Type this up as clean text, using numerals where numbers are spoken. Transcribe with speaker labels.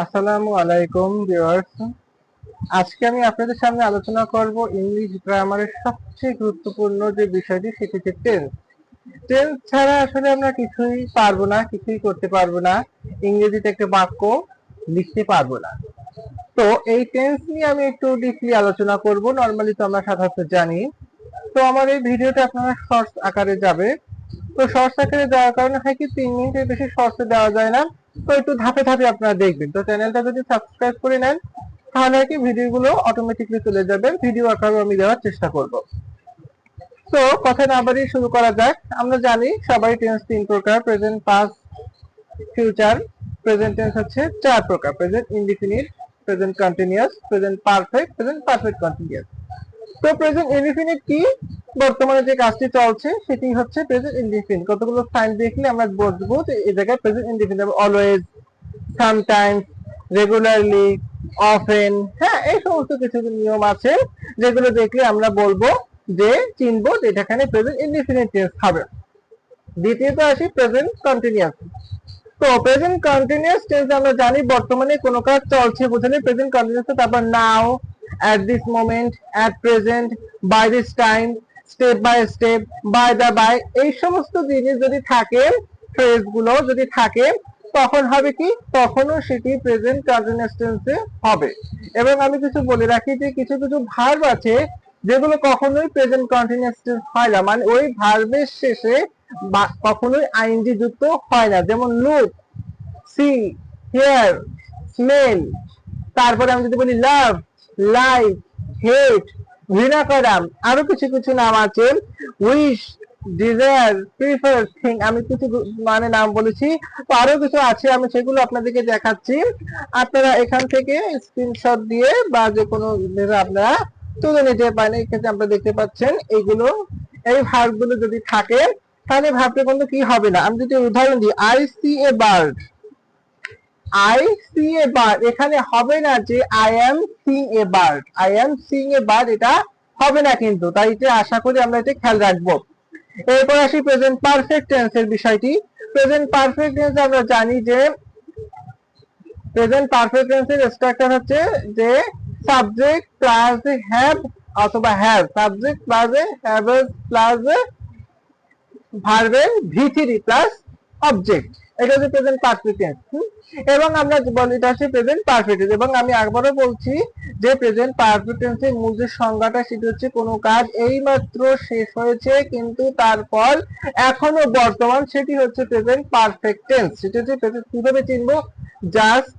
Speaker 1: আসসালামু আলাইকুম ভিউয়ার্স। আজকে আমি আপনাদের সামনে আলোচনা করব ইংলিশ গ্রামারের সবচেয়ে গুরুত্বপূর্ণ যে বিষয়টি, সেটি হচ্ছে টেন্স। টেন্স ছাড়া আসলে আমরা কিছুই পারবো না, কিছুই করতে পারবো না, ইংরেজিতে একটা বাক্য লিখতে পারবো না। তো এই টেন্স নিয়ে আমি একটু ডিপলি আলোচনা করব। নর্মালি তো আমরা সাধারণত জানি। তো আমার এই ভিডিওটা আপনারা শর্টস আকারে যাবে। তো শর্টস আকারে দেওয়ার কারণে হয় কি, 3 মিনিটের বেশি শর্টসে দেওয়া যায় না। তো একটু ধাপে ধাপে আপনারা দেখবেন। তো চ্যানেলটা যদি সাবস্ক্রাইব করে নেন, তাহলে কি ভিডিওগুলো অটোমেটিকলি চলে যাবে। ভিডিও আকারে আমি দেওয়ার চেষ্টা করব। তো কথা না বাড়িয়ে শুরু করা যাক। আমরা জানি সবাই টেন্স 3 প্রকার: present, past, future. Present tense হচ্ছে 4 প্রকার: present indefinite, present continuous, present perfect, present perfect continuous. তো প্রেজেন্ট ইনডিফিনিট কি? বর্তমানে যে কাজটি চলছে সেটি হচ্ছে প্রেজেন্ট ইনডিফিনিট। কতগুলো সাইন দেখলে আমরা বুঝবো যে এই জায়গায় present indefinite. Always, sometimes, regularly, often, হ্যাঁ, এই সমস্ত কিছু নিয়ম আছে যেগুলো দেখলে আমরা বলবো যে চিনবো যে এটা এখানে প্রেজেন্ট ইনডিফিনিট টেন্স হবে। দ্বিতীয়ত আসি প্রেজেন্ট কন্টিনিউয়াস। তো প্রেজেন্ট কন্টিনিউয়াস টেন্স আমরা জানি বর্তমানে কোনো কাজ চলছে বোঝালে প্রেজেন্ট কন্টিনিউয়াস। তারপর নাও, at this moment, at present, by this time, step by step, by the by, এই সমস্ত জিনিস যদি থাকে, ফ্রেজ গুলো যদি থাকে, তখন হবে কি, তখনও সেটি প্রেজেন্ট কন্টিনিউয়াস টেন্সে হবে। এবং আমি কিছু বলে রাখি যে কিছু কিছু ভার্ব আছে যেগুলো কখনোই প্রেজেন্ট কন্টিনিউয়াস টেন্স হয় না, মানে ওই ভার্বের শেষে কখনোই আইএনজি যুক্ত হয় না। যেমন লুক, সি, হিয়ার, স্মেল। তারপরে আমি যদি বলি লাভ, লাইক, হেট, ঘৃণা করা, আরো কিছু কিছু নাম আছে। উইশ, ডিজায়ার, প্রিফার, থিং, আমি কিছু মানে নাম বলেছি। তো আরো কিছু আছে, আমি সেগুলো আপনাদেরকে দেখাচ্ছি। আপনারা এখান থেকে স্ক্রিনশট দিয়ে বা যে কোনো ভাবে আপনারা তুলে নিতে পারেন। এক্ষেত্রে আপনারা দেখতে পাচ্ছেন এইগুলো, এই ভার্ব গুলো যদি থাকে তাহলে ভাবতে কিন্তু কি হবে না। আমি যদি উদাহরণ দিই, I see a bird, I see a bird, এখানে হবে না যে I am sing a bird, I am sing a bird, এটা হবে না কিন্তু। তাই এটা আশা করি আমরা এটা খেয়াল রাখবো। এরপর আসি প্রেজেন্ট পারফেক্ট টেন্সের বিষয়টি। প্রেজেন্ট পারফেক্ট টেন্স আমরা জানি যে প্রেজেন্ট পারফেক্ট টেন্সের স্ট্রাকচার হচ্ছে যে সাবজেক্ট প্লাস হ্যাভ অথবা have, subject plus have plus ভার্বের ভি3 প্লাস অবজেক্ট, এটা হচ্ছে প্রেজেন্ট পারফেক্ট টেন্স। এবং আমরা বলি এটা হচ্ছে প্রেজেন্ট পারফেক্ট টেন্স। এবং আমি আবারও বলছি যে প্রেজেন্ট পারফেক্ট টেন্সের মূল যে সংজ্ঞাটা সেটা হচ্ছে কোনো কাজ এইমাত্র শেষ হয়েছে কিন্তু তারপর এখনো বর্তমান, সেটি হচ্ছে প্রেজেন্ট পারফেক্ট টেন্স। সেটা হচ্ছে প্রেজেন্ট। কিভাবে চিনবো? জাস্ট